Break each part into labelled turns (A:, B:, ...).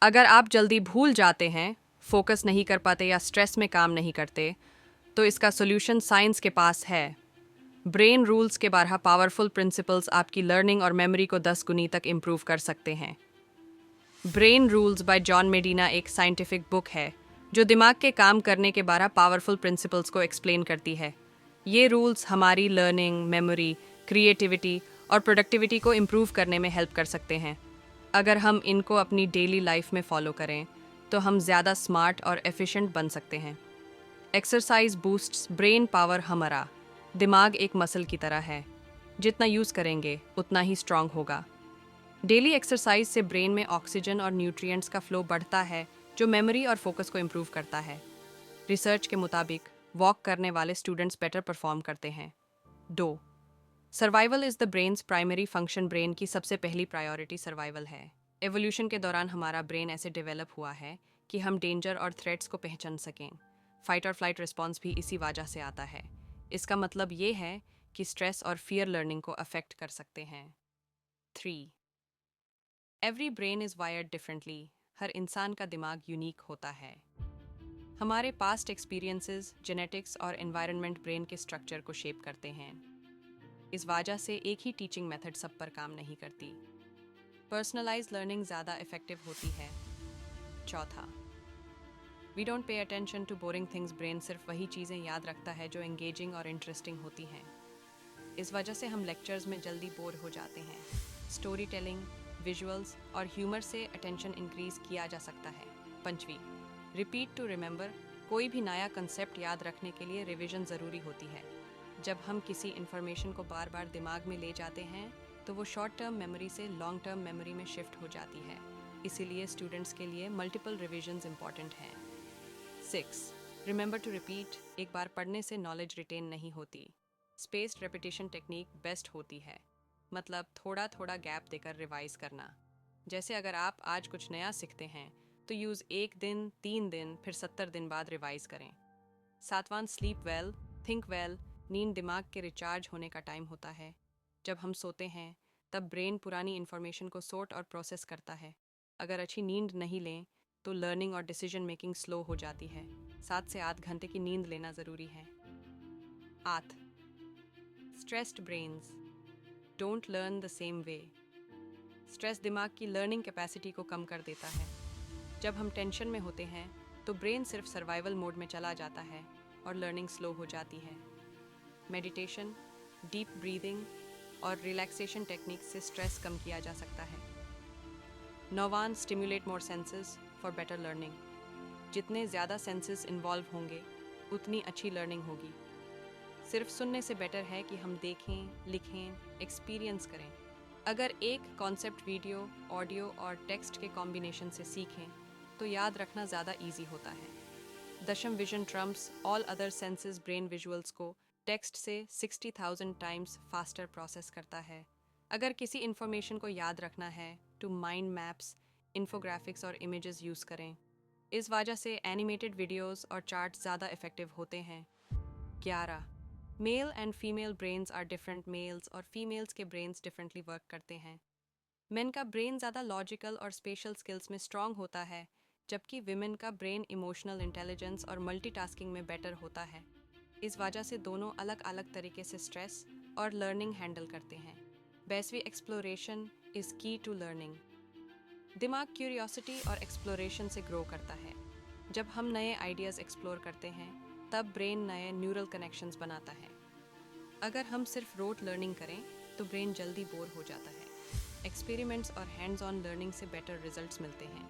A: अगर आप जल्दी भूल जाते हैं, फोकस नहीं कर पाते या स्ट्रेस में काम नहीं करते, तो इसका सोल्यूशन साइंस के पास है। ब्रेन रूल्स के 12 पावरफुल प्रिंसिपल्स आपकी लर्निंग और मेमोरी को 10 गुनी तक इम्प्रूव कर सकते हैं। ब्रेन रूल्स बाय जॉन मेडिना एक साइंटिफिक बुक है जो दिमाग के काम करने के 12 पावरफुल प्रिंसिपल्स को एक्सप्लेन करती है। ये रूल्स हमारी लर्निंग, मेमोरी, क्रिएटिविटी और प्रोडक्टिविटी को इम्प्रूव करने में हेल्प कर सकते हैं। अगर हम इनको अपनी डेली लाइफ में फॉलो करें तो हम ज़्यादा स्मार्ट और एफिशिएंट बन सकते हैं। Exercise boosts brain power. हमारा दिमाग एक मसल की तरह है, जितना यूज़ करेंगे उतना ही स्ट्रांग होगा। डेली एक्सरसाइज से ब्रेन में ऑक्सीजन और न्यूट्रिएंट्स का फ्लो बढ़ता है, जो मेमोरी और फोकस को इम्प्रूव करता है। रिसर्च के मुताबिक वॉक करने वाले स्टूडेंट्स बेटर परफॉर्म करते हैं। 2. Survival is the brains primary function. Brain की सबसे पहली प्रायोरिटी सर्वाइवल है। एवोल्यूशन के दौरान हमारा ब्रेन ऐसे डेवलप हुआ है कि हम डेंजर और थ्रेट्स को पहचान सकें। फाइट और फ्लाइट रिस्पॉन्स भी इसी वजह से आता है। इसका मतलब ये है कि स्ट्रेस और फियर लर्निंग को अफेक्ट कर सकते हैं। 3. Every brain is wired differently. हर इंसान का दिमाग यूनिक होता है। हमारे पास्ट एक्सपीरियंसेस, जेनेटिक्स और एनवायरनमेंट ब्रेन के स्ट्रक्चर को शेप करते हैं। इस वजह से एक ही टीचिंग मेथड सब पर काम नहीं करती। पर्सनलाइज्ड लर्निंग ज़्यादा इफेक्टिव होती है। 4. We don't pay attention to boring things. Brain सिर्फ वही चीज़ें याद रखता है जो एंगेजिंग और इंटरेस्टिंग होती हैं। इस वजह से हम लेक्चर्स में जल्दी बोर हो जाते हैं। स्टोरी टेलिंग, विजुअल्स और ह्यूमर से अटेंशन इंक्रीज किया जा सकता है। 5. Repeat to remember. कोई भी नया कंसेप्ट याद रखने के लिए रिवीजन ज़रूरी होती है। जब हम किसी इन्फॉर्मेशन को बार बार दिमाग में ले जाते हैं तो वो शॉर्ट टर्म मेमोरी से लॉन्ग टर्म मेमोरी में शिफ्ट हो जाती है। इसीलिए स्टूडेंट्स के लिए मल्टीपल रिवीजन्स इंपॉर्टेंट हैं। 6. Remember to repeat. एक बार पढ़ने से नॉलेज रिटेन नहीं होती। स्पेस्ड रेपिटेशन टेक्निक बेस्ट होती है। मतलब थोड़ा थोड़ा गैप देकर रिवाइज करना। जैसे अगर आप आज कुछ नया सीखते हैं तो यूज़ 1 दिन, 3 दिन, फिर 70 दिन बाद रिवाइज करें। 7. Sleep well, think well. नींद दिमाग के रिचार्ज होने का टाइम होता है। जब हम सोते हैं तब ब्रेन पुरानी इन्फॉर्मेशन को सोर्ट और प्रोसेस करता है। अगर अच्छी नींद नहीं लें तो लर्निंग और डिसीजन मेकिंग स्लो हो जाती है। 7 से 8 घंटे की नींद लेना ज़रूरी है। 8. Stressed brains don't learn the same way. Stress दिमाग की लर्निंग कैपेसिटी को कम कर देता है। जब हम टेंशन में होते हैं तो ब्रेन सिर्फ सर्वाइवल मोड में चला जाता है और लर्निंग स्लो हो जाती है। मेडिटेशन, डीप ब्रीदिंग और रिलैक्सेशन टेक्निक से स्ट्रेस कम किया जा सकता है। 9. Stimulate more senses for better learning. जितने ज़्यादा सेंसेस इन्वॉल्व होंगे उतनी अच्छी लर्निंग होगी। सिर्फ सुनने से बेटर है कि हम देखें, लिखें, एक्सपीरियंस करें। अगर एक कॉन्सेप्ट वीडियो, ऑडियो और टेक्स्ट के कॉम्बिनेशन से सीखें तो याद रखना ज़्यादा इजी होता है। दशम vision Trump's all other senses. Brain visuals को टेक्स्ट से 60,000 टाइम्स फास्टर प्रोसेस करता है। अगर किसी इन्फॉर्मेशन को याद रखना है तो माइंड मैप्स, इन्फोग्राफिक्स और इमेजेस यूज़ करें। इस वजह से एनिमेटेड वीडियोस और चार्ट्स ज़्यादा इफेक्टिव होते हैं। 11. Male and female brains are different. Males और फीमेल्स के ब्रेन्स डिफरेंटली वर्क करते हैं। मेन का ब्रेन ज़्यादा लॉजिकल और स्पेशल स्किल्स में स्ट्रांग होता है, जबकि विमेन का ब्रेन इमोशनल इंटेलिजेंस और मल्टीटास्किंग में बेटर होता है। इस वजह से दोनों अलग अलग तरीके से स्ट्रेस और लर्निंग हैंडल करते हैं। बेसवी एक्सप्लोरेशन इज़ की टू लर्निंग। दिमाग क्यूरियोसिटी और एक्सप्लोरेशन से ग्रो करता है। जब हम नए आइडियाज़ एक्सप्लोर करते हैं तब ब्रेन नए न्यूरल कनेक्शंस बनाता है। अगर हम सिर्फ रोट लर्निंग करें तो ब्रेन जल्दी बोर हो जाता है। एक्सपेरिमेंट्स और हैंड्स ऑन लर्निंग से बेटर रिजल्ट्स मिलते हैं।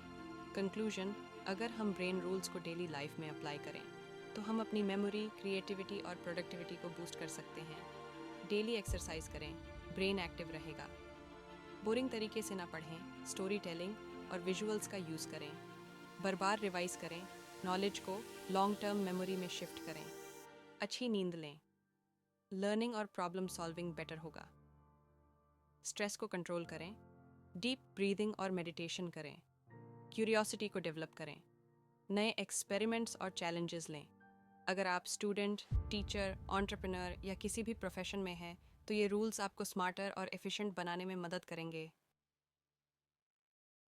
A: कंक्लूजन, अगर हम ब्रेन रूल्स को डेली लाइफ में अप्लाई करें तो हम अपनी मेमोरी, क्रिएटिविटी और प्रोडक्टिविटी को बूस्ट कर सकते हैं। डेली एक्सरसाइज करें, ब्रेन एक्टिव रहेगा। बोरिंग तरीके से ना पढ़ें, स्टोरी टेलिंग और विजुअल्स का यूज़ करें। बार बार रिवाइज करें, नॉलेज को लॉन्ग टर्म मेमोरी में शिफ्ट करें। अच्छी नींद लें, लर्निंग और प्रॉब्लम सॉल्विंग बेटर होगा। स्ट्रेस को कंट्रोल करें, डीप ब्रीदिंग और मेडिटेशन करें। क्यूरियोसिटी को डेवलप करें, नए एक्सपेरिमेंट्स और चैलेंजेस लें। अगर आप स्टूडेंट, टीचर, एंटरप्रेन्योर या किसी भी प्रोफेशन में हैं तो ये रूल्स आपको स्मार्टर और एफिशिएंट बनाने में मदद करेंगे।